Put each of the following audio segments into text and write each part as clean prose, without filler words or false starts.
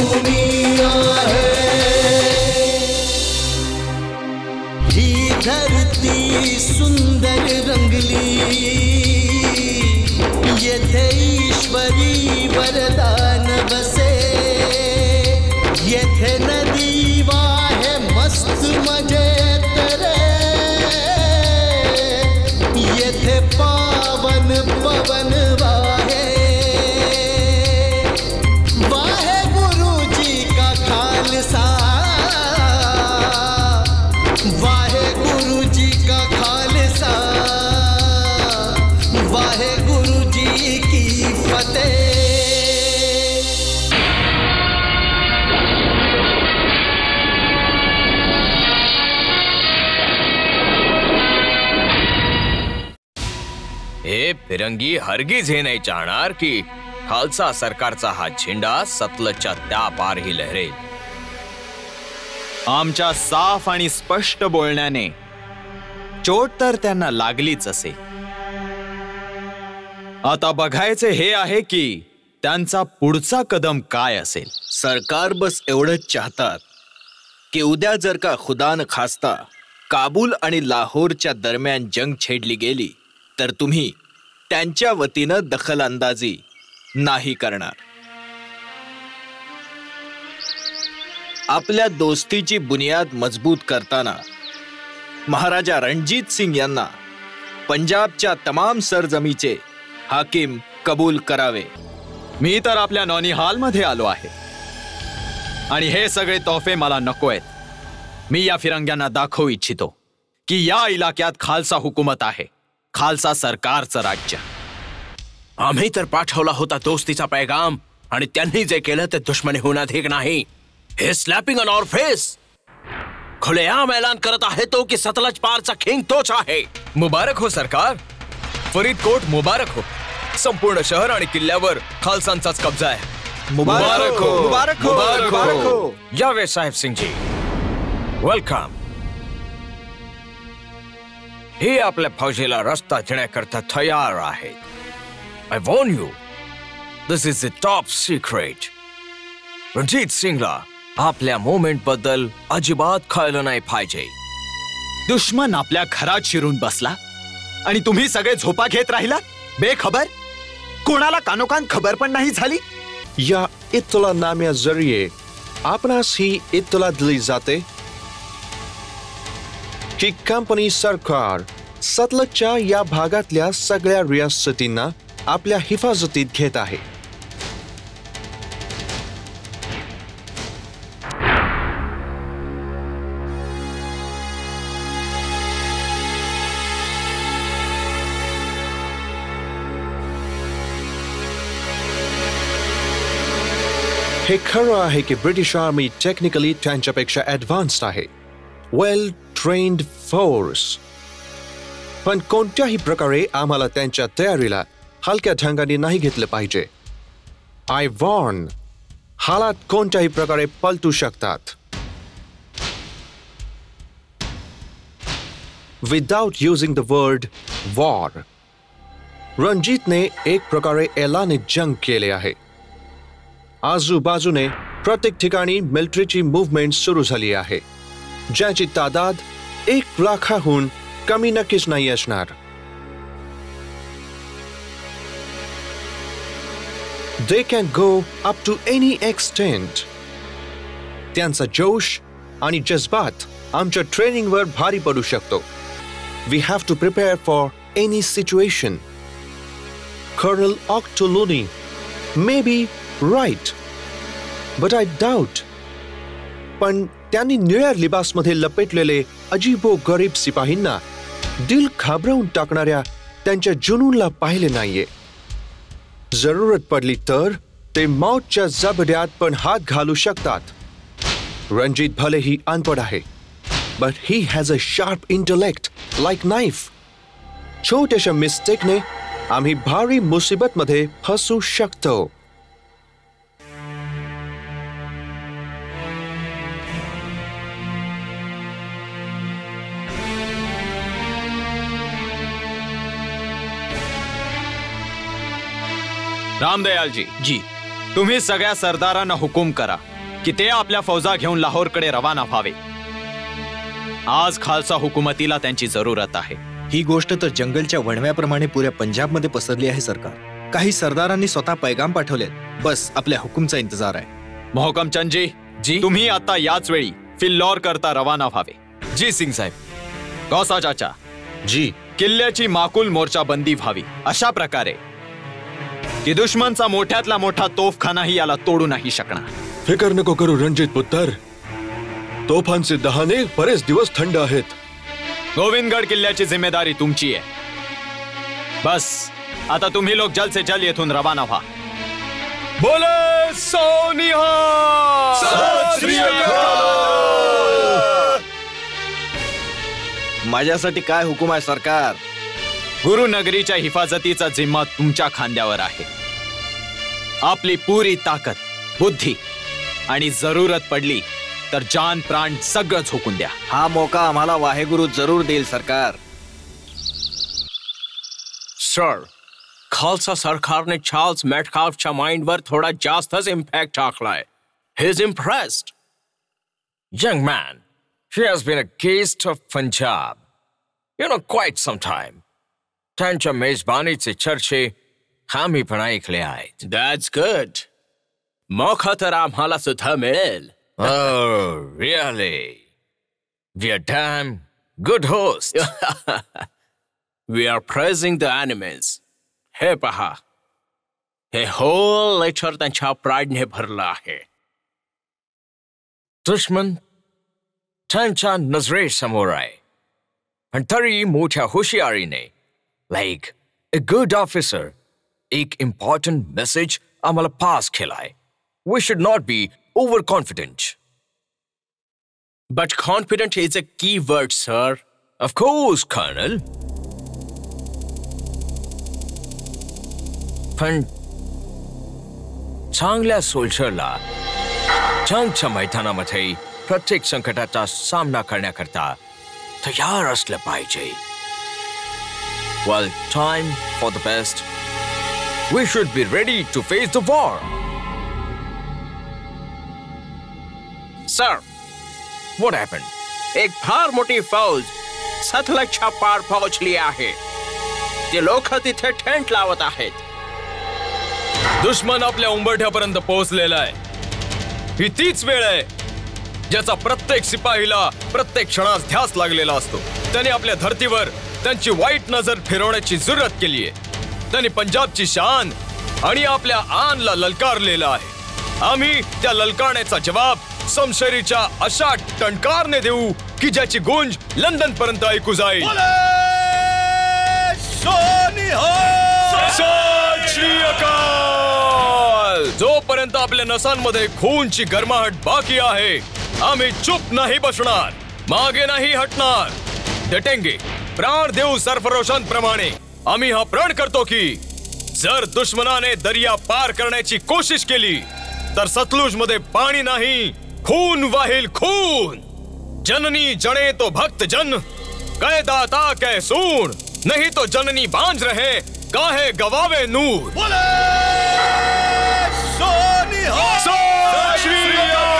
दुनिया है। ही धरती सुंदर रंगली, येथे ईश्वरी वरदान बसे। येथे नदी वाहे मस्त मजेत रे, येथे पावन पवन वाहे। वाहे गुरुजी का खालसा, वाहे गुरुजी का खालसा, वाहे गुरुजी की फतेह। हे फिरंगी हरगिज हे नाही चाहणार की खालसा सरकारचा हा झेंडा सतलजच्या त्या पारही लहरेल। आमच्या साफ आणि स्पष्ट बोलण्याने चोट तर त्यांना लागलीच असे। आता बघायचे हे आहे की त्यांचा पुढचा कदम काय असेल। सरकार बस एवढंच चाहतात की उद्या जर का खुदा न खास्ता काबूल आणि लाहोरच्या दरम्यान जंग छेडली गेली तर तुम्ही त्यांच्या वतीनं दखलंदाजी नाही करणार। आपल्या दोस्तीची बुनियाद मजबूत करताना महाराजा रणजीत सिंग यांना पंजाबच्या तमाम सरजमीचे हाकिम कबूल करावे। मी तर आपल्या नौनिहाल मध्ये आलो आहे आणि हे सगळे तोफे मला नको आहेत। मी या फिरंग्यांना दाखवू इच्छितो की या इलाक्यात खालसा हुकूमत आहे, खालसा सरकारचं राज्य। आम्ही तर पाठवला होता दोस्तीचा पैगाम आणि त्यांनी जे केलं ते दुश्मनी होणं ठीक नाही। हे स्लॅपिंग ऑन आवर फेस, खुलेआम ऐलान करत आहे तो की सतलज पारचा किंग तोच आहे। मुबारक हो सरकार, फरीदकोट मुबारक हो। संपूर्ण शहर आणि किल्ल्यावर खालसांचाच कब्जा आहे। मुबारक हो, मुबारक हो, मुबारक हो। यावे साहेब सिंगजी, वेलकम। हे आपल्या फौजेला रस्ता देण्याकरता तयार आहेत। I warn you, this is the top secret. Ranjit सिंगला आपल्या मोमेंट बद्दल अजिबात कळलं नाही पाहिजे। दुश्मन आपल्या घरात शिरून बसला आणि तुम्ही सगळे झोपा घेत राहिला बेखबर। कोणाला कानोकान खबर पण नाही झाली। या इत्तला नाम्या जरिये आपणास ही इत्तला दिली जाते की कंपनी सरकार सतलजच्या या भागातल्या सगळ्या रियासतींना आपल्या हिफाजतीत घेत आहे। हे खरं आहे की ब्रिटिश आर्मी टेक्निकली त्यांच्यापेक्षा ॲडव्हान्स्ड आहे, वेल ट्रेन्ड फोर्स। पण कोणत्याही प्रकारे आम्हाला त्यांच्या तयारीला हलक्या ढंगाने नाही घेतलं पाहिजे। आय वॉर्न, हालात कोणत्याही प्रकारे पलटू शकतात। Without using the word war, रणजीतने एक प्रकारे एलानी जंग केले आहे। आजूबाजूने प्रत्येक ठिकाणी मिलिटरीची मूव्हमेंट सुरू झाली आहे, ज्याची तादाद 1 लाखाहून कमी नक्कीच नाही असणार। They can go up to any extent. त्यांचा जोश आणि जज्बात आमच्या ट्रेनिंगवर भारी पडू शकतो। We have to prepare for any situation. Colonel Octoluni may be right, but I doubt. पण त्यांनी निळ्या लिबासमध्ये लपेटलेले अजीबो गरीब सिपाहींना दिल घाबरवून टाकणाऱ्या त्यांच्या जुनूनला पाहिले नाहीये। जरूरत पडली तर ते मौतच्या जबड्यात पण हात घालू शकतात। रणजीत भलेही अनपढ आहे, but he has a sharp intellect like knife. छोट्याशा मिस्टेकने आम्ही भारी मुसीबतमध्ये फसू शकतो। रामदयाल जी, जी, तुम्ही सगळ्या सरदारांना हुकूम करा की ते आपल्या फौजा घेऊन लाहोरकडे रवाना व्हावे. आज खालसा हुकुमतीला त्यांची जरूरत आहे. ही गोष्ट तर जंगलच्या वणव्याप्रमाणे पुऱ्या पंजाबमध्ये पसरली आहे सरकार. काही सरदारांनी स्वतः पैगाम पाठवलेत. बस आपल्या हुकुमचा इंतजार आहे. मोहकमचंदजी, जी? तुम्ही आता याच वेळी फिल्लौर करता रवाना व्हावे. जी सिंग साहेब. गौसा चाचा, जी. किल्ल्याची माकुल मोर्चाबंदी व्हावी अशा प्रकारे की दुश्मनचा मोठ्यातला मोठा तोफखानाही याला तोडू नाही शकणार. फिकर नको करू रणजित पुत्र. तोफांचे दहाने बरेच दिवस थंड आहेत. गोविंदगड किल्ल्याची जिम्मेदारी तुमची आहे. बस आता तुम्ही लोक जल्द से जल्द येथून रवाना व्हा. बोले सोनिहाल. सत श्री अकाल. माझ्यासाठी काय हुकुम आहे सरकार? गुरुनगरीच्या हिफाजतीचा जिम्मा तुमच्या खांद्यावर आहे. आपली पुरी ताकद, बुद्धी आणि जरूरत पडली तर जान प्राण सगळं झोकून द्या. हा मौका आम्हाला वाहेगुरु जरूर देईल सरकार. सर, खालसा सरकारने चार्ल्स मेटकाल्फच्या माइंडवर थोडा जास्तच इम्पॅक्ट टाकलाय. He is impressed. Young man, she has been a guest of Punjab. You know, quite some time. त्यांच्या मेजबानीचे चर्चे आम्ही पण ऐकले आहेत. That's good. मौका तर आम्हाला सुद्धा मिळेल. Oh, really? We are damn good hosts. We are praising the enemies. हे पहा, हे होल लेटर त्यांच्या प्राईडने भरलं आहे. दुश्मन त्यांच्या नजरेसमोर आहे, पण तरी मोठ्या हुशारीने, लाईक अ गुड ऑफिसर, एक इम्पॉर्टंट मेसेज आम्हाला पास केलाय. We should not be overconfident. But confident is a key word, sir. Of course, Colonel. पण चांगल्या सोल्जरला जंगच्या मैदानामध्ये प्रत्येक संकटाचा सामना करण्याकरता तयार असलं पाहिजे. Well, time for the best. We should be ready to face the war. Sir, What happened? एक फार मोठी फौज सतलजच्या पार पोहोचली आहे. ते लोक तिथे टेंट लावत आहेत. दुश्मन आपल्या उंबरठ्यापर्यंत पोहोचलेला आहे. ही तीच वेळ आहे ज्याचा प्रत्येक सिपाहीला प्रत्येक क्षणास ध्यास लागलेला असतो. त्यांनी आपल्या धर्तीवर त्यांची वाईट नजर फिरवण्याची जरूरत केली आहे. त्यांनी पंजाबची शान आणि आपल्या आनला ललकारलेला आहे. आम्ही त्या ललकारण्याचा जवाब समशेरीच्या अशा टणकारने देऊ की ज्याची गुंज लंडन पर्यंत ऐकू जाईल. सत श्री अकाल. जोपर्यंत आपल्या नसांमध्ये खूनची गरमाहट बाकी आहे, आम्ही चुप नाही बसणार, मागे नाही हटणार. डटेंगे. प्राण देऊ सरफरोशांप्रमाणे आम्ही हा प्रण करतो की जर दुश्मनाने दर्या पार करण्याची कोशिश केली तर सतलुज मध्ये पाणी नाही, खून वाहिल खून. जननी जने तो भक्त जन, कै दाता कै सून, नहीं तो जननी बांझ रहे, काहे गवावे नूर. सत श्री अकाल.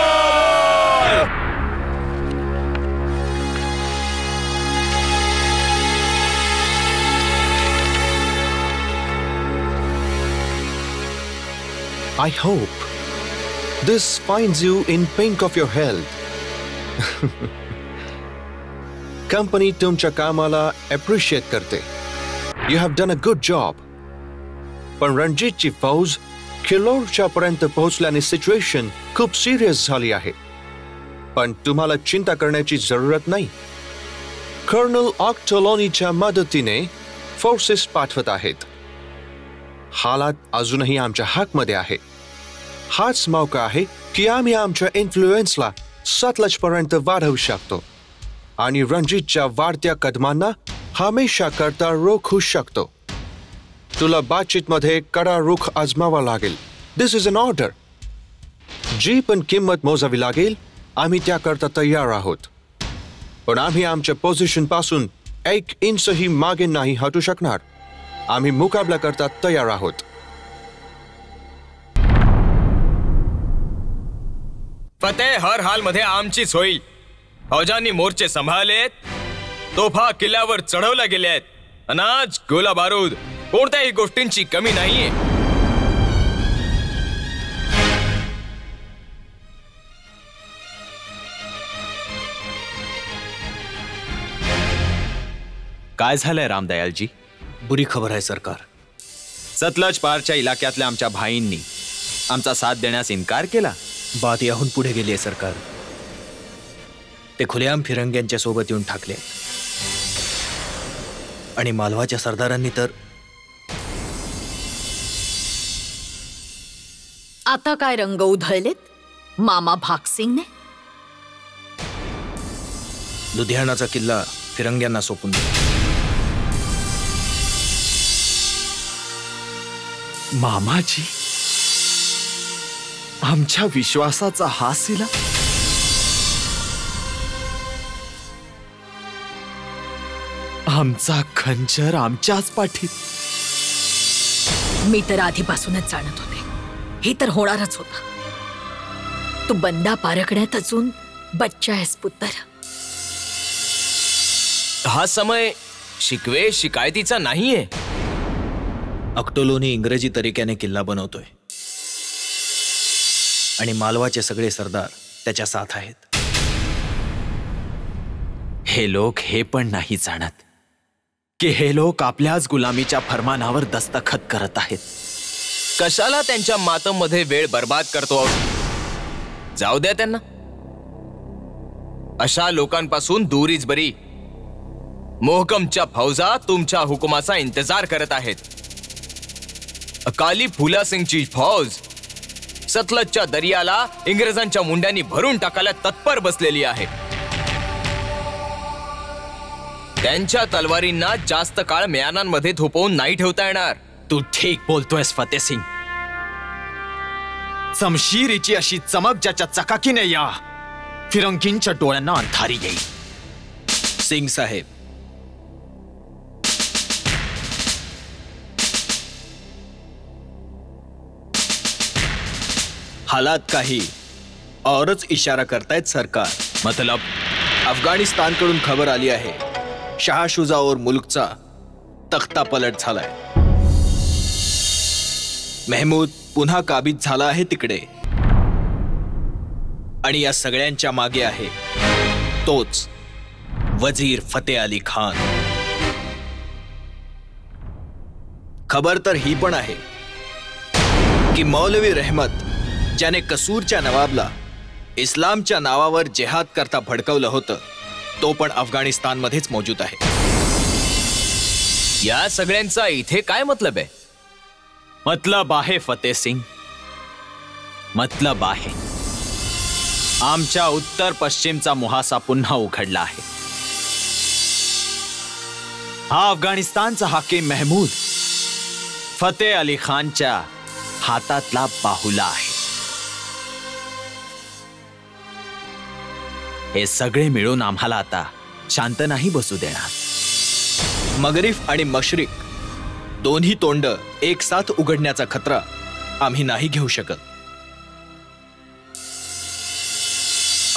I hope this finds you in pink of your health. Company तुमच्या कामाला appreciate करते. You have done a good job. पण रणजीतची फौज खिल्लोरच्या पर्यंत पोहोचल्याने सिच्युएशन खूप सिरियस झाली आहे. पण तुम्हाला चिंता करण्याची जरूरत नाही. कर्नल ऑक्टोलोनीच्या मदतीने फोर्सेस पाठवत आहेत. हालात अजूनही आमच्या हातमध्ये आहे. हाच मौका आहे की आम्ही आमच्या इन्फ्लुएन्सला सतलज पर्यंत वाढवू शकतो आणि रणजीतच्या वाढत्या कदमांना हमेशा करता रोखू शकतो. तुला बातचीतमध्ये कडा रुख आजमावा लागेल. दिस इज अन ऑर्डर. जी पण किंमत मोजावी लागेल आम्ही त्याकरता तयार आहोत. पण आम्ही आमच्या पोझिशन पासून 1 इंचही मागे नाही हटू शकणार. आम्ही मुकाबला करता तयार आहोत. फतेह हर हाल मध्ये आमचीच होईल. फौजांनी मोर्चे सांभाळलेत, तोफा किल्ल्यावर चढवल्या गेल्यात, अनाज गोला बारूद कोणत्याही गोष्टींची कमी नाहीये. काय झालंय रामदयालजी? बुरी खबर आहे सरकार. सतलज पारच्या इलाक्यातल्या आमच्या भाईंनी आमचा साथ देण्यास इन्कार केला. बात याहून पुढे गेली आहे सरकार. ते खुलेआम फिरंग्यांच्या सोबत येऊन ठाकले आणि मालवाच्या सरदारांनी तर आता काय रंग उधळलेत मामा भागसिंगने? लुधियानाचा किल्ला फिरंग्यांना सोपून दिला. मामाजी, आमच्या विश्वासाचा हासिला. आमचा खंजर आमच्याच पाठीत. मी तर आधीपासूनच जाणत होते हे तर होणारच होता. तू बंदा पारखण्यात अजून बच्चा आहेस पुत्र. हा समय शिकवे शिकायतीचा नाहीये. अक्टोलोनी इंग्रजी तरीक्याने किल्ला बनवतोय आणि मालवाचे सगळे सरदार त्याच्या साथ आहेत. हे लोक हे पण नाही जाणत की हे लोक आपल्याच गुलामीच्या फरमानावर दस्तखत करत आहेत. कशाला त्यांच्या मातममध्ये वेळ बर्बाद करतो? जाऊ द्या त्यांना. अशा लोकांपासून दूरीच बरी. मोहकमच्या फौजा तुमच्या हुकुमाचा इंतजार करत आहेत. अकाली फुला सिंगची फौज सतलजच्या दर्याला इंग्रजांच्या मुंड्यांनी भरून टाकायला तत्पर बसलेली आहे. त्यांच्या तलवारींना जास्त काळ म्यानांमध्ये थोपवून नाही ठेवता येणार. तू ठीक बोलतोयस फतेसिंग. समशिरीची अशी चमक ज्याच्या चकाकीने या फिरंगींच्या डोळ्यांना अंधारी येईल. सिंग साहेब, हालात काही औरच इशारा करतायत सरकार. मतलब अफगाणिस्तानकडून खबर आली आहे शाह शुजाओर मुल्कचा तख्ता पलट झालाय. मेहमूद पुन्हा काबीज झाला आहे तिकडे आणि या सगळ्यांच्या मागे आहे तोच वजीर फतेह अली खान. खबर तर ही पण आहे की मौलवी रहमत ज्याने कसूरच्या नवाबला इस्लामच्या नावावर जेहाद करता भडकवलं होतं तो पण अफगाणिस्तानमध्येच मौजूद आहे. या सगळ्यांचा इथे काय मतलब आहे? मतलब आहे फतेसिंग, मतलब आहे. आमच्या उत्तर पश्चिमचा मुहासा पुन्हा उघडला आहे. हा अफगाणिस्तानचा हाकीम महमूद फतेह अली खानच्या हातातला बाहुला आहे. हे सगळे मिळून आम्हाला आता शांत नाही बसू देणार. मगरिफ आणि मशरिक दोन्ही तोंड एक साथ उघडण्याचा खतरा आम्ही नाही घेऊ शकत.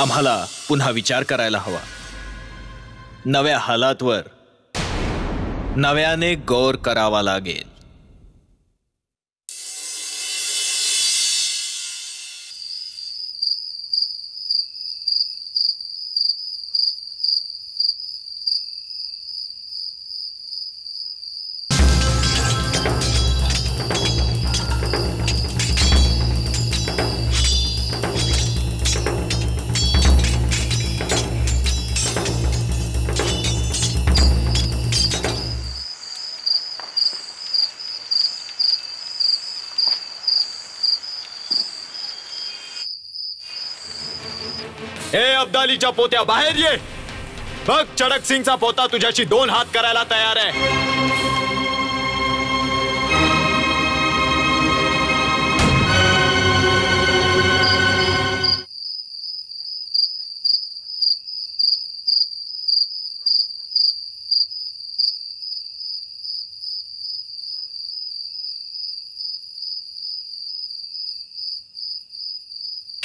आम्हाला पुन्हा विचार करायला हवा. नव्या हालातवर नव्याने गौर करावा लागेल. ए अब्दालीच्या पोत्या बाहेर ये. बघ चडक सिंगचा पोता तुझ्याशी 2 हात करायला तयार आहे.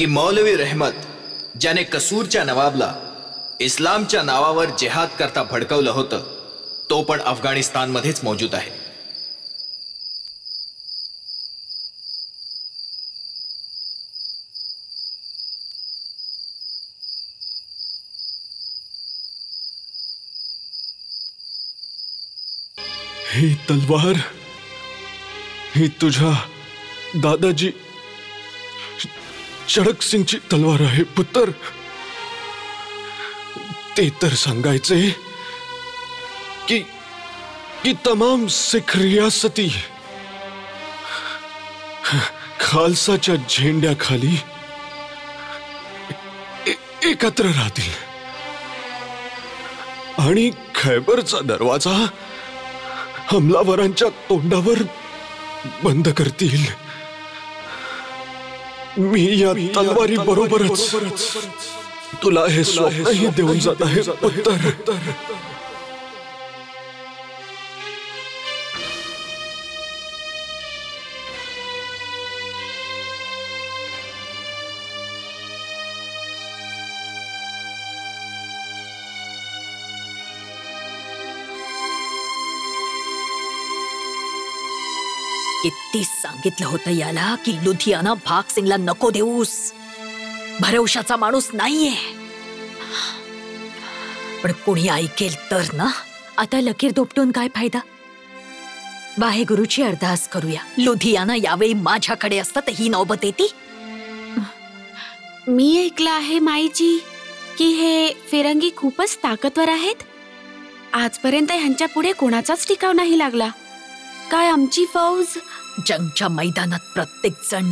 की मौलवी रहमत ज्याने कसूरच्या नवाबला इस्लामच्या नावावर जिहाद करता भडकवलं होतं तो पण अफगाणिस्तानमध्येच मौजूद आहे. ही तलवार ही तुझ्या दादाजी चडक सिंगची तलवार आहे पुत्र. ते तर सांगायचे की की तमाम सिख रियासती खालसाच्या झेंड्याखाली एकत्र राहतील आणि खैबरचा दरवाजा हमलावरांच्या तोंडावर बंद करतील. मी या तलवारी बरोबरच तुला हे स्वप्नही देऊन जात आहे पुत्र. किती सांगितलं होतं याला की लुधियाना भाग सिंगला नको देऊस. भरवशाचा माणूस नाहीये. पण कोणी ऐकेल तर ना. आता लकीर दोपटून काय फायदा. वाहेगुरुची अरदास करूया. लुधियाना यावेळी माझ्याकडे असतं तर ही नौबत येती. मी ऐकलं आहे माईजी की हे फिरंगी खूपच ताकदवर आहेत. आजपर्यंत ह्यांच्या पुढे कोणाचाच टिकाव नाही लागला. काय आमची फौज जंगच्या मैदानात प्रत्येक जण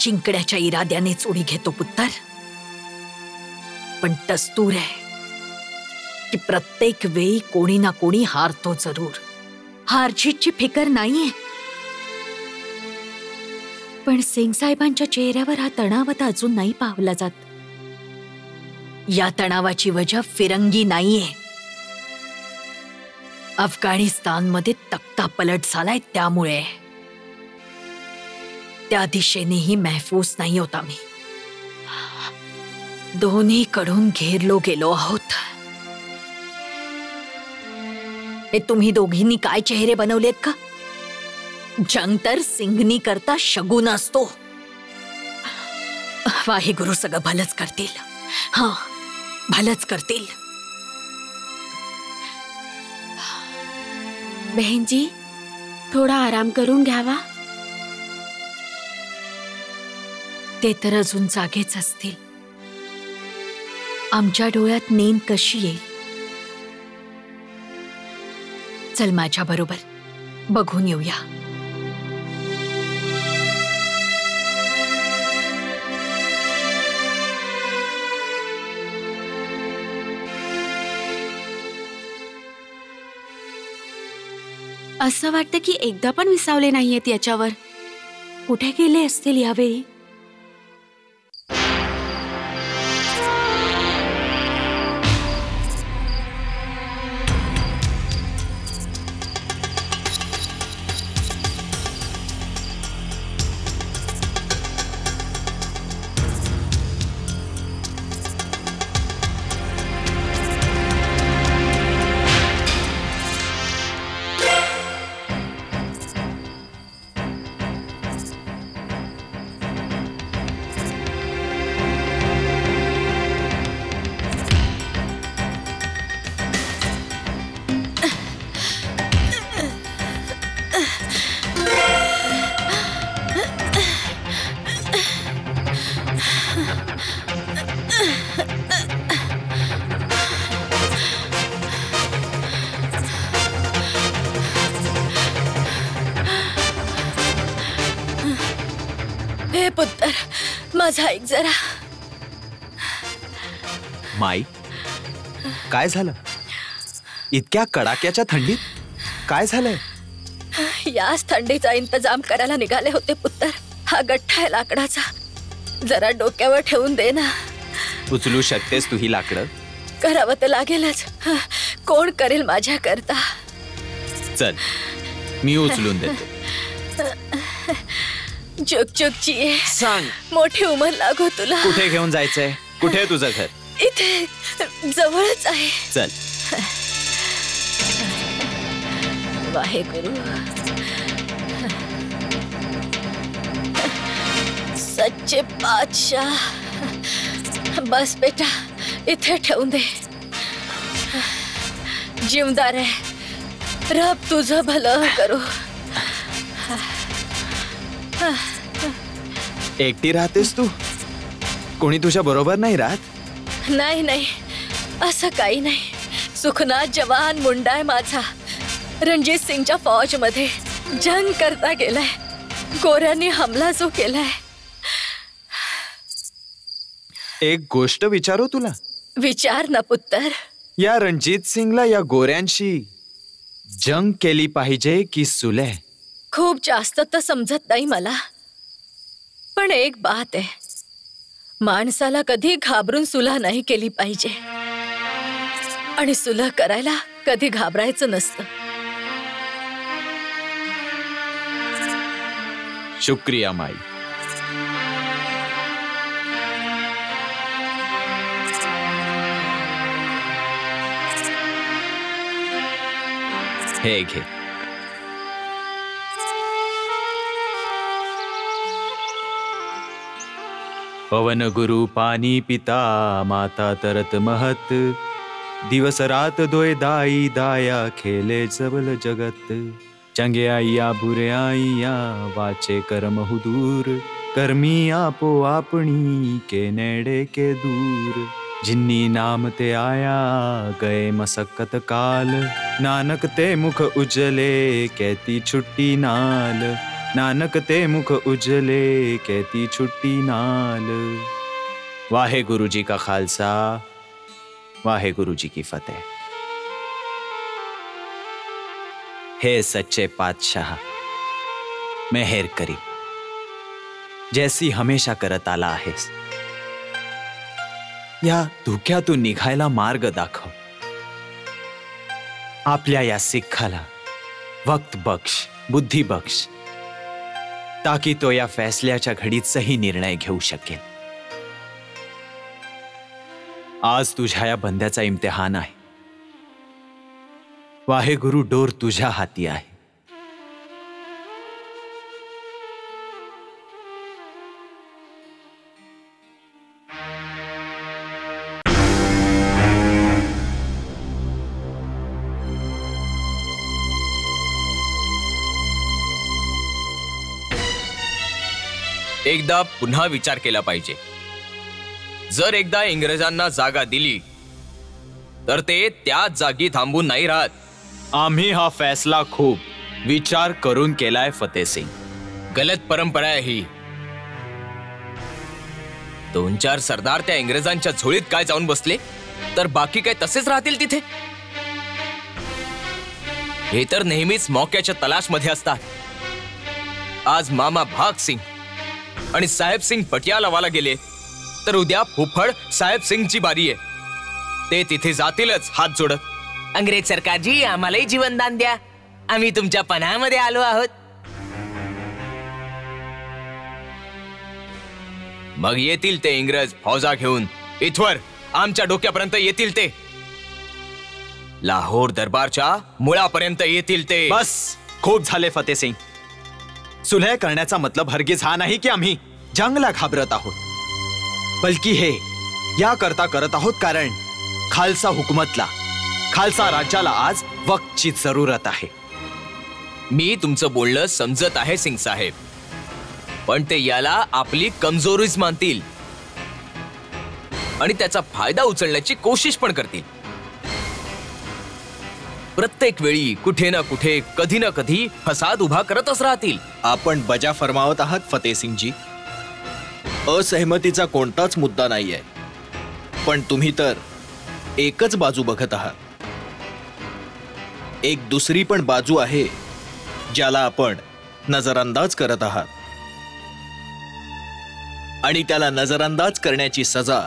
जिंकण्याच्या इराद्यानेच उडी घेतो पुत्र. पण दस्तूर आहे की प्रत्येक वेळी कोणी ना कोणी हारतो जरूर. हारजीतची फिकर नाहीये. पण सिंग साहेबांच्या चेहऱ्यावर हा तणाव आता अजून नाही पाहला जात. या तणावाची वजह फिरंगी नाहीये. अफगाणिस्तानमध्ये तख्ता पलट झालाय त्यामुळे. त्या दिशेनेही महफूज नाही होता मी. दोन्हीकडून घेरलो गेलो आहोत. हे तुम्ही दोघींनी काय चेहरे बनवलेत का. जंग तर सिंगनी करता शगुन असतो. वाहेगुरु सगळं भलंच करतील. हा भलंच करतील. बहनजी थोडा आराम करून घ्यावा. ते तर अजून जागेच असतील. आमच्या डोळ्यात नींद कशी येईल. चल माझ्या बरोबर बघून येऊया. असं वाटतं की एकदा पण विसावले नाहीयेत याच्यावर. कुठे गेले असतील यावेळी. हे पुत्र माझा ऐक जरा. माई काय झालं. इतक्या कडाक्याच्या थंडीत काय झालंय. याच थंडीचा इंतजाम करायला निघाले होते पुत्र. हा गठ्ठा आहे लाकडाचा. जरा डोक्यावर ठेवून दे ना. उचलू शकतेस तू ही लाकडं. करावं तर लागेलच. कोण करेल माझ्या करता. चल मी उचलून देतो. चुकचुकची सांग मोठी उमर लागो तुला. कुठे घेऊन जायचंय? कुठे आहे तुझं घर? इथे जवळच आहे. चल. वाहेगुरु. सच्चे पातशाह. बस बेटा इथे ठेवून दे. जिवदार आहे. रब तुझं भलं करू. एकटी राहतेस तू? कोणी तुझ्या बरोबर नाही राहत? नाही नाही, असं काही नाही. सुखनाथ जवान मुंडा आहे माझा. रणजित सिंगच्या फौज मध्ये जंग करता गेलाय. गोऱ्यांनी हमला जो केलाय. एक गोष्ट विचारू तुला? विचार ना पुत्तर. या रणजित सिंगला या गोऱ्यांशी जंग केली पाहिजे की सुलह? खूप जास्त तर समजत नाही मला, पण एक बात आहे, माणसाला कधी घाबरून सुलह नाही केली पाहिजे आणि सुलह करायला कधी घाबरायचं नसतं. शुक्रिया माई. हे घे. पवन गुरु पानी पिता माता तरत महत. दिवस रात दोय दाई दाया खेले सबल जगत. चंगे आईया बुरे आईया वाचे कर्म हुदूर. कर्मी आपो आपणी के नेड़े के दूर. जिन्नी नाम ते आया गए मसक्कत काल. नानक ते मुख उजले कहती छुट्टी नाल. नानक ते मुख उजले कहती छुट्टी नाल. वाहे गुरु जी का खालसा, वाहे गुरु जी की फतेह. हे सच्चे पातशाह, मेहर करी जैसी हमेशा करत आला आहेस. या धुक्यातून निघायला मार्ग दाखव. आपल्या या सिखाला वक्त बख्श, बुद्धी बख्श, ताकि तो या फैसल्याच्या घडीत सही निर्णय घेऊ शकेल. आज तुझ्या या बंद्याचा इम्तिहान आहे. वाहेगुरु डोर तुझ्या हाती आहे. एकदा पुन्हा विचार केला पाहिजे. जर एकदा इंग्रजांना जागा दिली तर ते त्याच जागी थांबून नाही राहत. आम्ही हा फैसला खूप विचार करून केलाय फतेह सिंग. गलत परंपरा आहे ही. 2-4 सरदार त्या इंग्रजांच्या झोळीत काय जाऊन बसले तर बाकी काय तसेच राहतील तिथे? हे तर नेहमीच मौक्याच्या तलाश मध्ये असतात. आज मामा भाग सिंग आणि साहेब सिंग पटियालावाला गेले तर उद्या फुफड साहेब सिंगची बारी आहे. ते तिथे जातीलच हात जोडत. अंग्रेज सरकारजी, आम्हालाही जीवनदान द्या, आम्ही तुमच्या पनामध्ये आलो आहोत. मग येतील ते इंग्रज फौजा घेऊन इथवर आमच्या डोक्यापर्यंत येतील. ते लाहोर दरबारच्या मुळापर्यंत येतील ते. बस, खूप झाले फतेह सिंग. सुलह करण्याचा मतलब हरगिज हा नाही की आम्ही जंगला घाबरत आहोत, बल्कि हे या करता करत आहोत कारण खालसा हुकूमतला, खालसा राज्याला आज वक्तची जरूरत आहे. मी तुमचं बोलणं समजत आहे सिंग साहेब, पण ते याला आपली कमजोरीच मानतील आणि त्याचा फायदा उचलण्याची कोशिश पण करतील. प्रत्येक वेळी कुठे ना कुठे, कधी ना कधी फसाद उभा करतच राहतील. आपण बजा फरमावत आहात फतेह सिंग जी. असहमतीचा कोणताच मुद्दा नाहीये, पण तुम्ही तर एकच बाजू बघत आहात. एक दुसरी पण बाजू आहे ज्याला आपण नजरअंदाज करत आहात आणि त्याला नजरअंदाज करण्याची सजा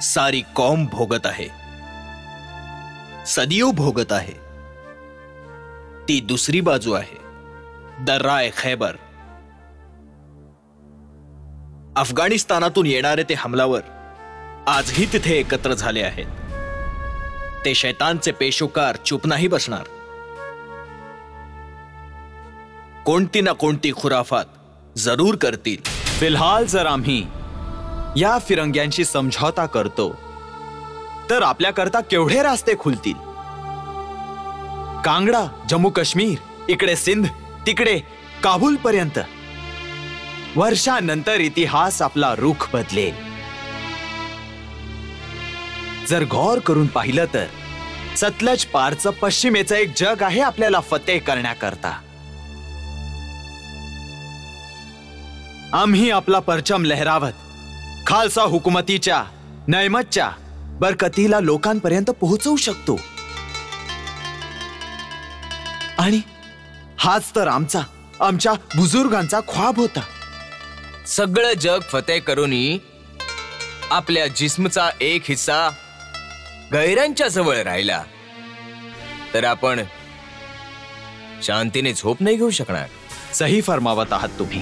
सारी कौम भोगत आहे, सदियों भोगत आहे. ती दुसरी बाजू आहे दर्राए खैबर, अफगाणिस्तानातून येणारे ते हमलावर आजही तिथे एकत्र झाले आहेत. ते शैतानचे पेशोकार चूप नाही बसणार. कोणती ना कोणती खुराफात जरूर करतील. फिलहाल जर आम्ही या फिरंग्यांशी समझौता करतो तर आपल्याकरता केवढे रास्ते खुलतील. कांगडा, जम्मू काश्मीर, इकडे सिंध, तिकडे काबूल पर्यंत. वर्षानंतर इतिहास आपला रुख बदलेल. जर गौर करून पाहिलं तर सतलज पारचं पश्चिमेचं एक जग आहे आपल्याला फतेह करण्याकरता. आम्ही आपला परचम लहरावत खालसा हुकुमतीच्या नैमतच्या बरकतीला लोकांपर्यंत पोहोचवू शकतो. आणि हाच तर आमच्या बुजुर्गांचा ख्वाब होता. सगळं जग फतेह करूनही आपल्या जिस्मचा एक हिस्सा गैरांच्या जवळ राहिला तर आपण शांतीने झोप नाही घेऊ शकणार. सही फरमावत आहात तुम्ही.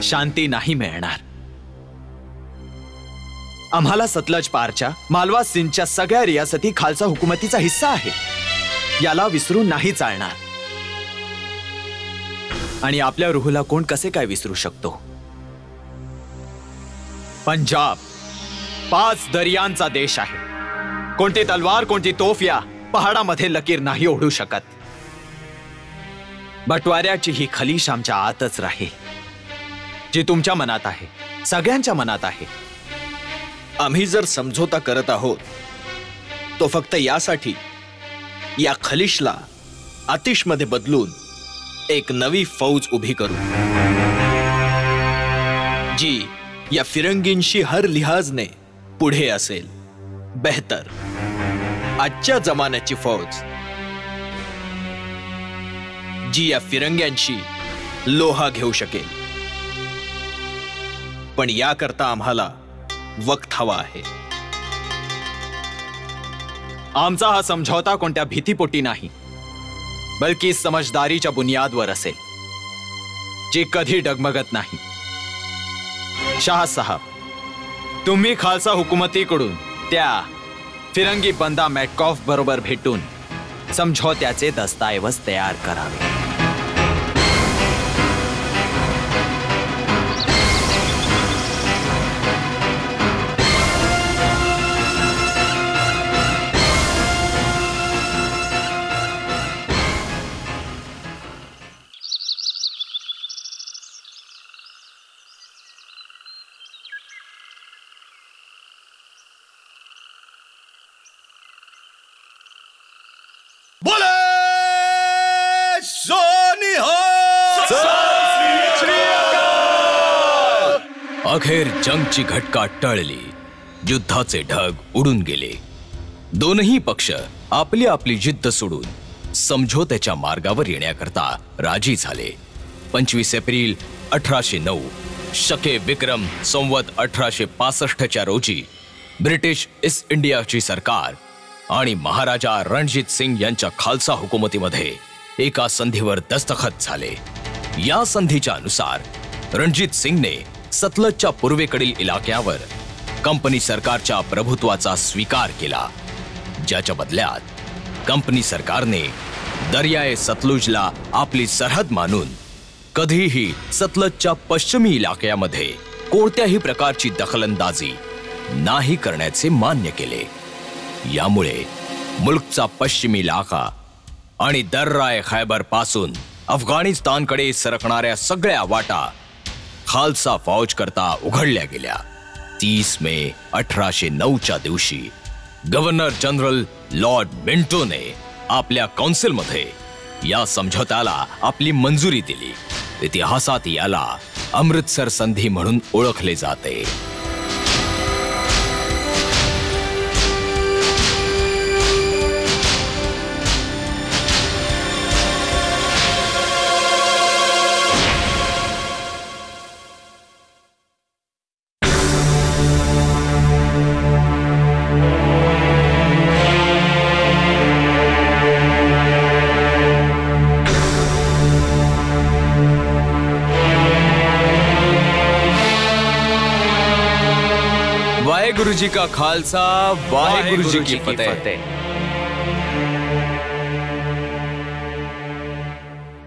शांती नाही मिळणार. आम्हाला सतलज पारच्या मालवा सिंधच्या सगळ्या रियासती खालसा हुकुमतीचा हिस्सा आहे. याला विसरून नाही चालणार. आणि आपल्या रूहला कोण कसे काय विसरू शकतो. पंजाब 5 दर्यांचा देश आहे. कोणती तलवार, कोणती तोफ या पहाडामध्ये लकीर नाही ओढू शकत. बटवाऱ्याची ही खलीश आमच्या आतच राहील, जी तुमच्या मनात आहे, सगळ्यांच्या मनात आहे. आम्ही जर समझोता करत आहोत तो फक्त यासाठी या खलीशला आतिशमध्ये बदलून एक नवी फौज उभी करू, जी या फिरंगींशी हर लिहाजने पुढे असेल. बेहतर आजच्या जमान्याची फौज, जी या फिरंग्यांशी लोहा घेऊ शकेल. पण याकरता आम्हाला वक्त हवा आहे. आमचा हा समझौता कोणत्या भीतीपोटी नाही, बल्कि समझदारीच्या बुनियादवर असेल, जी कधी डगमगत नाही. शाह साहब, तुम्ही खालसा हुकुमतीकडून त्या फिरंगी बंदा मॅटकॉफ बरोबर भेटून समझौत्याचे दस्तऐवज तयार करावे. अखेर जंगची घटका टळली. युद्धाचे ढग उडून गेले. दोनही पक्ष आपली आपली जिद्द सोडून समझोत्याच्या मार्गावर येण्याकरता राजी झाले. 25 एप्रिल 1809 शके विक्रम संवत 1865च्या रोजी ब्रिटिश ईस्ट इंडियाची सरकार आणि महाराजा रणजित सिंग यांच्या खालसा हुकुमतीमध्ये एका संधीवर दस्तखत झाले. या संधीच्या अनुसार रणजित सिंगने सतलजच्या पूर्वेकडील इलाक्यावर कंपनी सरकारच्या प्रभुत्वाचा स्वीकार केला, ज्याच्या बदल्यात कंपनी सरकारने दर्याए सतलुजला आपली सरहद मानून कधीही सतलजच्या पश्चिमी इलाक्यामध्ये कोणत्याही प्रकारची दखलंदाजी नाही करण्याचे मान्य केले. यामुळे मुल्कचा पश्चिमी इलाका आणि दर्राए खैबर पासून अफगाणिस्तानकडे सरकणाऱ्या सगळ्या वाटा खालसा फौज करता उघडल्या गेल्या. 30 मे 1809च्या दिवशी गव्हर्नर जनरल लॉर्ड मिंटोने आपल्या काउन्सिलमध्ये या समझोत्याला आपली मंजुरी दिली. इतिहासात याला अमृतसर संधी म्हणून ओळखले जाते. वाहेगुरु जी का खालसा, वाहेगुरु जी की फतेह।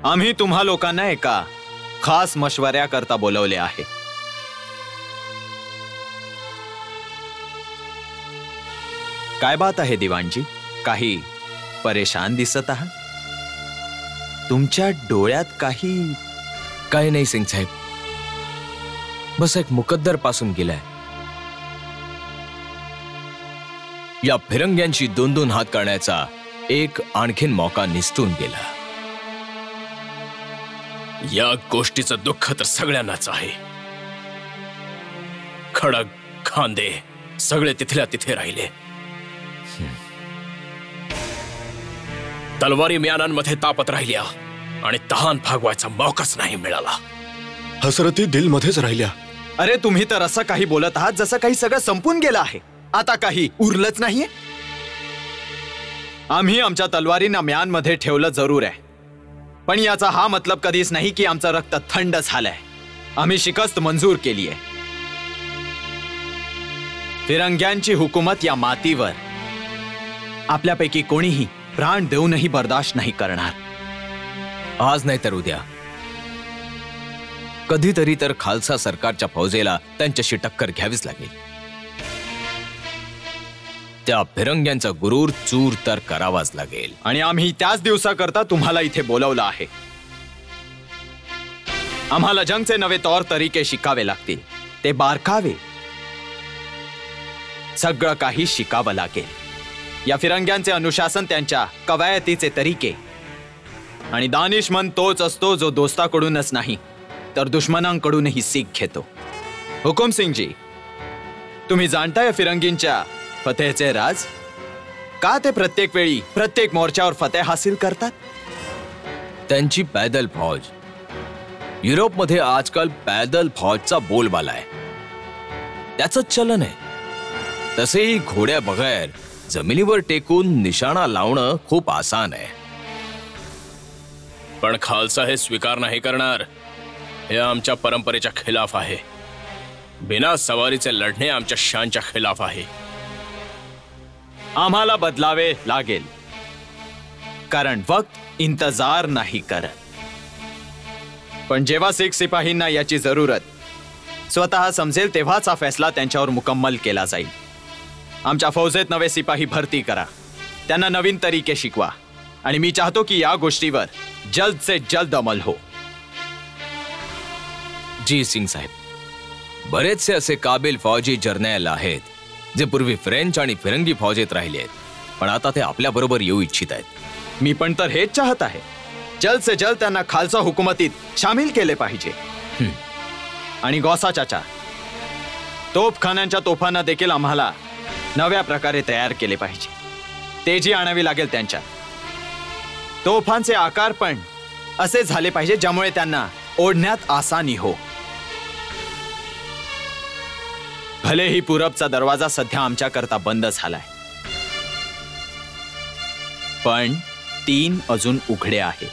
आम्ही तुम्हा लोकांना एका खास मशवऱ्याकरता बोलवले आहे। काय बात आहे दिवाणजी, काही परेशान दिसत आहात? तुमच्या डोळ्यात काही नाही सिंग साहेब, बस एक मुकद्दर पासून गेलाय। या फिरंग्यांची 2-2 हात करण्याचा एक आणखीन मौका निसटून गेला। या गोष्टीचं दुःख तर सगळ्यांनाच आहे। खडक खांदे सगळे तिथल्या तिथे राहिले। तलवारी म्यानांमध्ये तापत राहिल्या आणि तहान भागवायचा मौकाच नाही मिळाला। हसरती दिल मध्येच राहिल्या। अरे तुम्ही तर असं काही बोलत आहात जसं काही सगळं संपून गेलं आहे, आता काही उरलंच नाहीये। आम्ही आमच्या तलवारींना म्यानमध्ये ठेवलं जरूर आहे, पण याचा हा मतलब कधीच नाही की आमचं रक्त थंड झालंय। आम्ही शिकस्त मंजूर केली आहे। फिरंग्यांची हुकूमत या मातीवर आपल्यापैकी कोणीही प्राण देऊनही बर्दाश्त नाही करणार। आज नाही तर उद्या कधीतरी तर खालसा सरकारच्या फौजेला त्यांच्याशी टक्कर घ्यावीच लागेल। त्या फिरंग्यांचा गुरूर चूर तर करावाच लागेल। आणि आम्ही त्याच दिवसाकरता तुम्हाला इथे बोलावलं आहे। आम्हाला जंगचे नवे तौर तरीके शिकावे लागतील, ते बारकावे सगळं काही शिकावं लागेल। या फिरंग्यांचे अनुशासन, त्यांच्या कवायतीचे तरीके, आणि दानिशमंद तोच असतो जो दोस्ताकडूनच नाही तर दुश्मनांकडूनही सीख घेतो। हुकुम सिंग जी, तुम्ही जाणताय फिरंगींच्या फतेहचे राज? का ते प्रत्येक वेळी प्रत्येक मोर्चावर फतेह हासिल करतात? त्यांची पैदल फौज। युरोपमध्ये आजकाल पैदल फौजचा बोलबाला आहे, त्याचं चलन आहे। तसेही घोड्या बगैर जमिनीवर टेकून निशाणा लावणं खूप आसान आहे। पण खालसा हे स्वीकार नाही करणार। हे आमच्या परंपरेच्या खिलाफ आहे। बिना सवारीचे लढणे आमच्या शानच्या खिलाफ आहे। आम्हाला बदलावे लागेल, कारण वक्त इंतजार नाही करत। पण जेव्हा शीख सिपाहींना याची जरूरत स्वतः समजेल तेव्हाच हा फैसला त्यांच्यावर मुकम्मल केला जाईल। आमच्या फौजेत नवे सिपाही भरती करा, त्यांना नवीन तरीके शिकवा, आणि मी चाहतो की या गोष्टीवर जल्द से जल्द अमल हो। जी सिंग साहेब, बरेचसे असे काबिल फौजी जर्नल आहेत जे पूर्वी फ्रेंच आणि फिरंगी फौजेत राहिले आहेत, पण आता ते आपल्या बरोबर येऊ इच्छित आहेत। मी पण तर हेच चाहत आहे। जल्द से जल्द त्यांना खालसा हुकुमतीत शामिल केले पाहिजे। आणि गौसा चाचा, तोफखान्यांच्या तोफांना देखील आम्हाला नव्या प्रकारे तयार केले पाहिजे। तेजी आणावी लागेल त्यांच्या तोफांचे आकार पण असे झाले पाहिजे ज्यामुळे त्यांना ओढण्यात आसानी हो। भलेही पूरबचा दरवाजा सध्या आमच्या करता बंद झालाय, पण 3 अजून उघडे आहेत,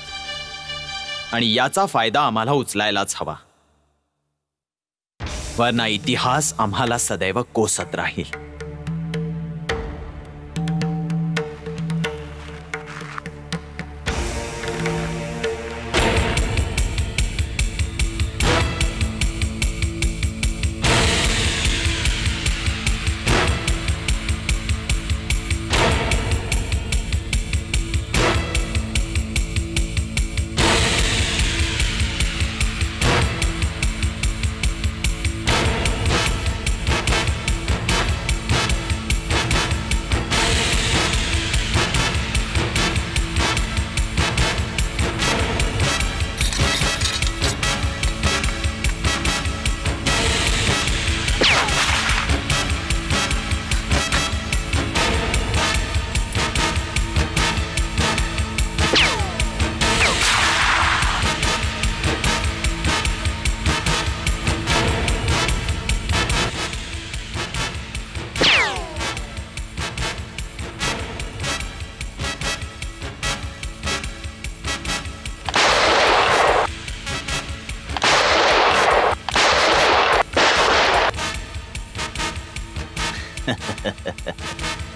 आणि याचा फायदा आम्हाला उचलायलाच हवा, वरना इतिहास आम्हाला सदैव कोसत राहील।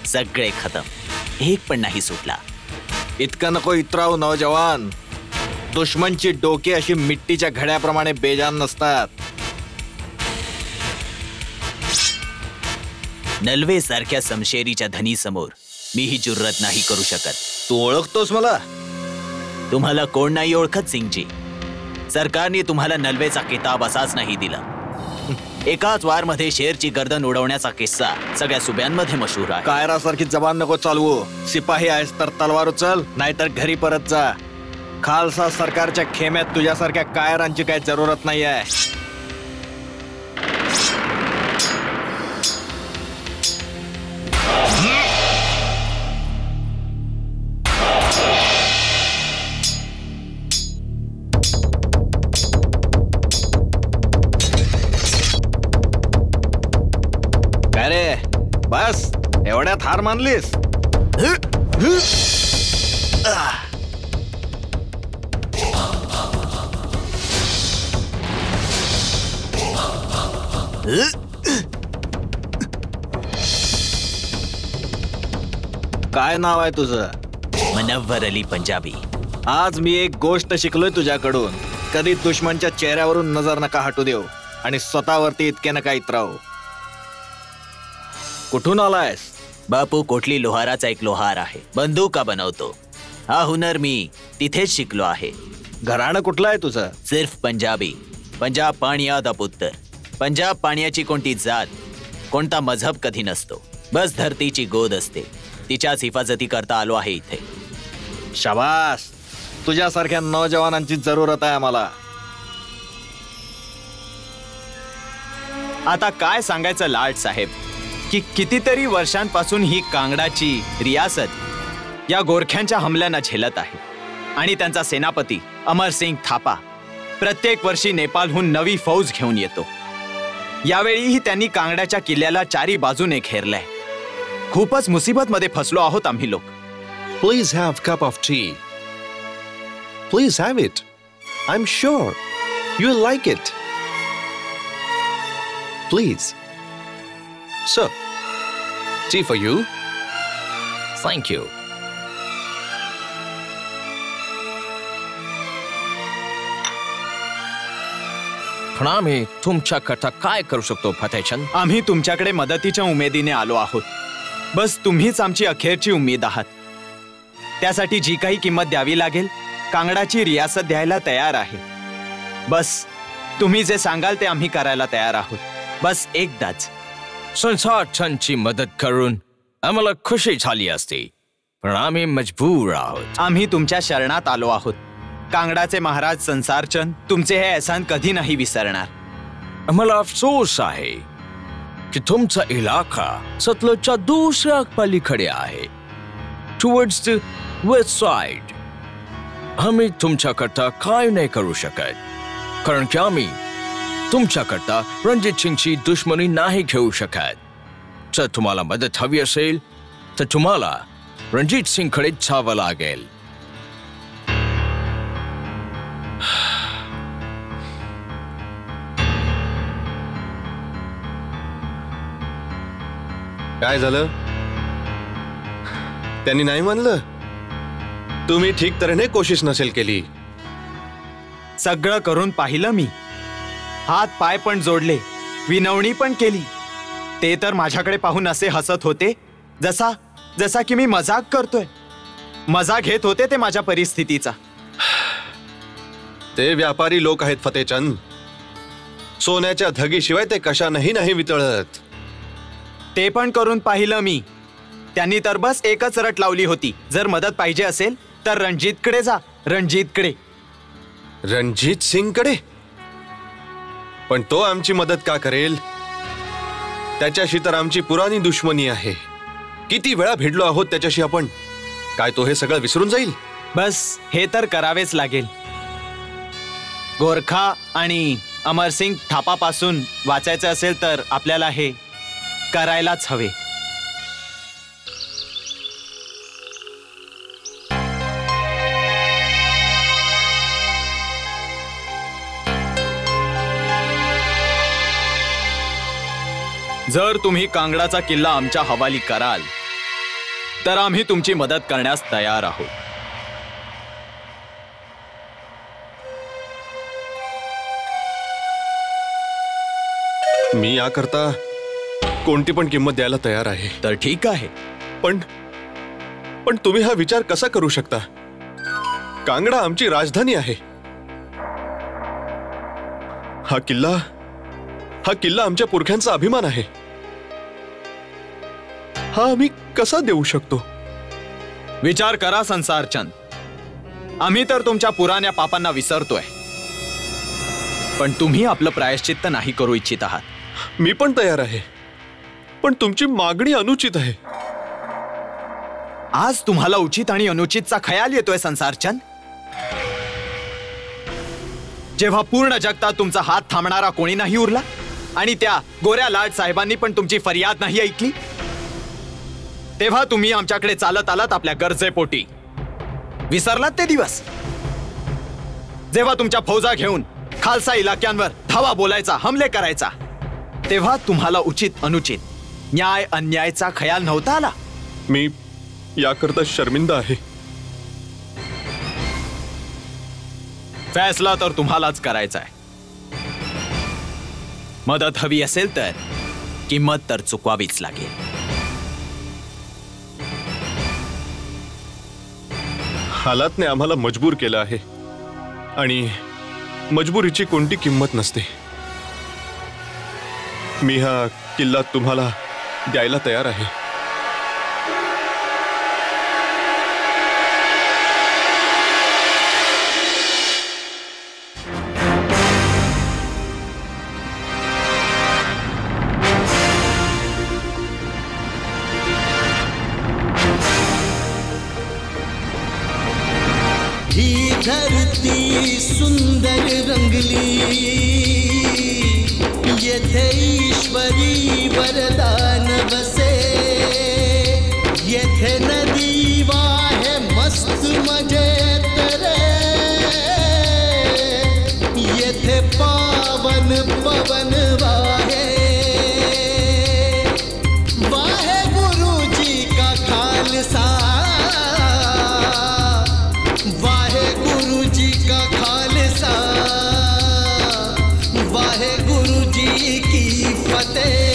सगळे खतम, एक पण नाही सुटला. इतकं नको इतराव नौजवान. दुश्मनची डोके अशी मिट्टीच्या घड्याप्रमाणे बेजान नसतात. नल्वे सारख्या समशेरीच्या धनी समोर मी ही जुर्रत नाही करू शकत. तू ओळखतोस मला? तुम्हाला कोण नाही ओळखत सिंगजी. सरकारने तुम्हाला नल्वेचा किताब असाच नाही दिला. एकाच वारमध्ये शेरची गर्दन उडवण्याचा किस्सा सगळ्या सुब्यांमध्ये मशहूर आहे. कायरासारखी जबान नको चालवू. सिपाही आहेस तर तलवार उचल, नाहीतर घरी परत जा. खालसा सरकारच्या खेम्यात तुझ्यासारख्या कायरांची काही जरूरत नाही आहे. काय रे, बस एवढ्यात हार मानलीस? काय नाव आहे तुझं? मुनव्वर अली पंजाबी. आज मी एक गोष्ट शिकलोय तुझ्याकडून. कधी दुश्मनच्या चेहऱ्यावरून नजर नका हटू देऊ आणि स्वतःवरती इतके नका इतराव. कुठून आलायस? बापू कोटली लोहाराचा एक लोहार आहे. बंदुका बनवतो. हा हुनर मी तिथेच शिकलो आहे. घराणं कुठलं आहे तुझं? सिर्फ पंजाबी. पंजाब पाणियाचा पुत्र. पंजाब पाण्याची कोणती जात, कोणता मजहब कधी नसतो. बस धरतीची गोद असते. तिच्याच हिफाजती करता आलो आहे इथे. शाबास, तुझ्यासारख्या नौजवानांची जरूरत आहे आम्हाला. आता काय सांगायचं लाट साहेब, की कितीतरी वर्षांपासून ही कांगडाची रियासत या गोरख्यांच्या हमल्यांना झेलत आहे. आणि त्यांचा सेनापती अमरसिंग थापा प्रत्येक वर्षी नेपाळहून नवी फौज घेऊन येतो. यावेळीही त्यांनी कांगड्याच्या किल्ल्याला चारी बाजूने घेरलंय. खूपच मुसीबत मध्ये फसलो आहोत आम्ही लोक. Please have cup of tea. Please have it. I'm sure you'll like it. Please. Sir, tea for you. Thank you. पण आम्ही तुमच्याकरता काय करू शकतो फतेहचंद? आम्ही तुमच्याकडे मदतीच्या उमेदीने आलो आहोत. बस तुम्हीच आमची अखेरची उमेद आहात. त्यासाठी जी काही किंमत द्यावी लागेल, कांगडाची रियासत द्यायला तयार आहे. बस तुम्ही जे सांगाल ते आम्ही करायला तयार आहोत. बस एकदाच. संसारचंदची मदत करून आम्हाला खुशी झाली असती, पण आम्ही मजबूर आहोत. आम्ही तुमच्या शरणात आलो आहोत. कांगडाचे महाराज संसारचंद तुमचे हे एहसान कधी नाही विसरणार. आम्हाला अफसोस आहे की तुमचा इलाका सतलजच्या दुसऱ्या पलीकडे आहे, टुवर्ड्स द वेस्ट साइड. आम्ही तुमच्याकरता काय नाही करू शकत, कारण की आम्ही तुमच्याकरता रणजित सिंगची दुश्मनी नाही घेऊ शकत. जर तुम्हाला मदत हवी असेल तर तुम्हाला रणजित सिंगकडे जावं लागेल. काय झालं? त्यांनी नाही म्हणलं? तुम्ही ठीक तऱ्हेने कोशिश नसेल केली. सगळं करून पाहिलं मी. हात पाय पण जोडले, विनवणी पण केली. ते तर माझ्याकडे पाहून असे हसत होते जसा की मी मजाक करतोय. मजा घेत होते ते माझ्या परिस्थितीचा. ते व्यापारी लोक आहेत फतेहचंद. सोन्याच्या धगीशिवाय ते कशानही नाही वितळत. ते पण करून पाहिलं मी. त्यांनी तर बस एकच रट लावली होती, जर मदत पाहिजे असेल तर रणजितकडे जा. रणजितकडे. रणजित सिंगकडे? पण तो आमची मदत का करेल? त्याच्याशी तर आमची पुराणी दुश्मनी आहे. किती वेळा भिडलो आहोत त्याच्याशी आपण. काय तो हे सगळं विसरून जाईल? बस हे तर करावेच लागेल. गोरखा आणि अमरसिंग थापापासून वाचायचं असेल तर आपल्याला हे करायलाच हवे. जर तुम्ही कांगडाचा किल्ला आमच्या हवाली कराल तर आम्ही तुमची मदत करण्यास तयार आहोत. मी याकरता कोणती पण किंमत द्यायला तयार आहे. तर ठीक आहे. पण तुम्ही हा विचार कसा करू शकता? कांगडा आमची राजधानी आहे. हा किल्ला आमच्या पुरख्यांचा अभिमान आहे. हा आम्ही कसा देऊ शकतो? विचार करा संसारचंद. आम्ही तर तुमच्या पुराण्या पापांना विसरतोय, पण तुम्ही आपलं प्रायश्चित्त नाही करू इच्छित आहात. मी पण तयार आहे, पण तुमची मागणी अनुचित आहे. आज तुम्हाला उचित आणि अनुचितचा खयाल येतोय संसारचंद? जेव्हा पूर्ण जगतात तुमचा हात थांबणारा कोणी नाही उरला आणि त्या गोऱ्या लाड साहेबांनी पण तुमची फरियाद नाही ऐकली, तेव्हा तुम्ही आमच्याकडे चालत आलात आपल्या गरजेपोटी. विसरलात ते दिवस जेव्हा तुमच्या फौजा घेऊन खालसा इलाक्यांवर धावा बोलायचा, हमले करायचा, तेव्हा तुम्हाला उचित अनुचित, न्याय अन्यायचा खयाल नव्हता आला? मी याकरता शर्मिंदा आहे. फैसला तर तुम्हालाच करायचा आहे. मदत हवी असेल तर किंमत तर चुकवावीच लागेल. हालातने आम्हाला मजबूर केलं आहे आणि मजबुरीची कोणती किंमत नसते. मी हा किल्ला तुम्हाला द्यायला तयार आहे. ही धरती सुंदर रंगली, येथे ईश्वरी वरदान बसे. येथे नदी वाहे मस्त मजेत रे, येथे पावन पवन वाहे. वाहे गुरुजी का खालसा, वाहे गुरुजी का खालसा, वाहे गुरुजी की फतेह.